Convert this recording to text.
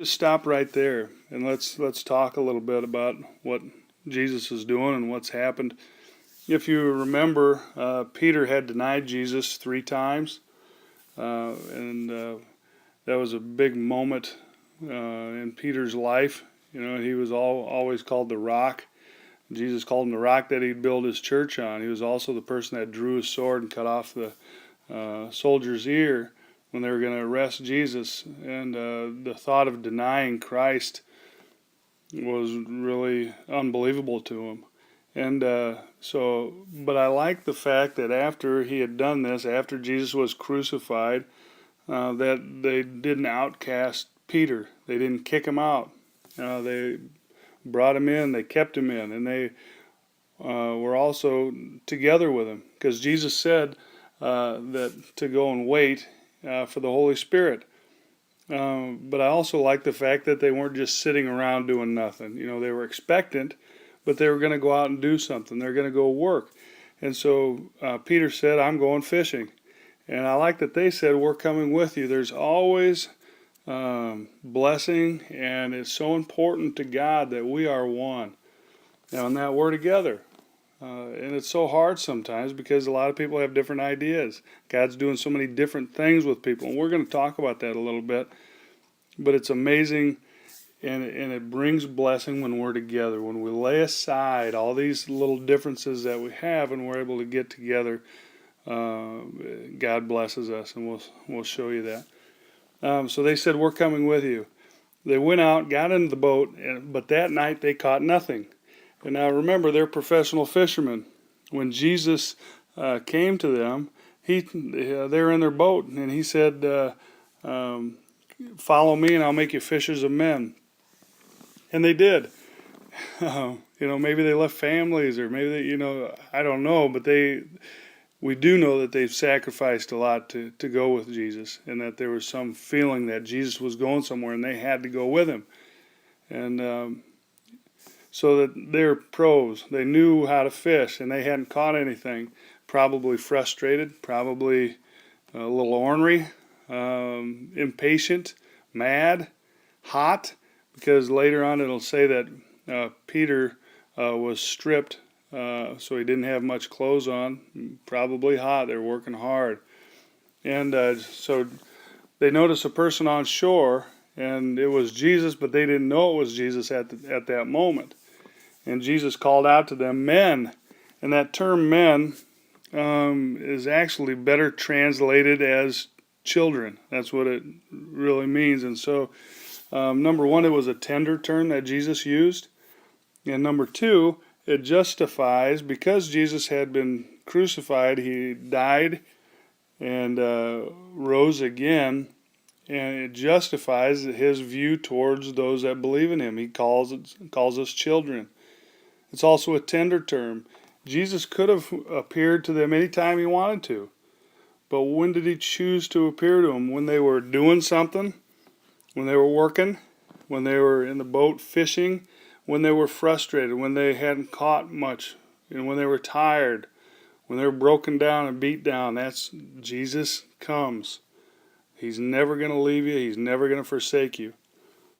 Just stop right there and let's talk a little bit about what Jesus is doing and what's happened. If you remember, Peter had denied Jesus 3 times, and that was a big moment in Peter's life. He was always called the rock. Jesus called him the rock that he'd build his church on. He was also the person that drew his sword and cut off the soldier's ear when they were going to arrest Jesus. And the thought of denying Christ was really unbelievable to him. And but I like the fact that after he had done this, after Jesus was crucified, that they didn't outcast Peter. They didn't kick him out. They brought him in, they kept him in, and they were also together with him. Because Jesus said that to go and wait for the Holy Spirit. But I also like the fact that they weren't just sitting around doing nothing. They were expectant, but they were going to go out and do something. They're going to go work. And so Peter said, I'm going fishing. And I like that they said, we're coming with you. There's always blessing, and it's so important to God that we are one. And that we're together. And it's so hard sometimes because a lot of people have different ideas. God's doing so many different things with people. And we're going to talk about that a little bit. But it's amazing, and it brings blessing when we're together. When we lay aside all these little differences that we have and we're able to get together, God blesses us, and we'll show you that. So they said, we're coming with you. They went out, got into the boat, but that night they caught nothing. And now remember, they're professional fishermen. When Jesus came to them, they were in their boat, and he said, follow me and I'll make you fishers of men. And they did. Maybe they left families, or maybe they, I don't know, but we do know that they've sacrificed a lot to go with Jesus, and that there was some feeling that Jesus was going somewhere and they had to go with him. And so that they're pros. They knew how to fish, and they hadn't caught anything. Probably frustrated, probably a little ornery, impatient, mad, hot, because later on it'll say that Peter was stripped, so he didn't have much clothes on, probably hot. They're working hard. And so they noticed a person on shore, and it was Jesus, but they didn't know it was Jesus at that moment. And Jesus called out to them, men. And that term men is actually better translated as children. That's what it really means. And so, number one, it was a tender term that Jesus used. And number two, it justifies, because Jesus had been crucified, he died and rose again. And it justifies his view towards those that believe in him. He calls us children. It's also a tender term. Jesus could have appeared to them anytime he wanted to. But when did he choose to appear to them? When they were doing something? When they were working? When they were in the boat fishing? When they were frustrated? When they hadn't caught much? And when they were tired? When they were broken down and beat down? That's Jesus comes. He's never going to leave you. He's never going to forsake you.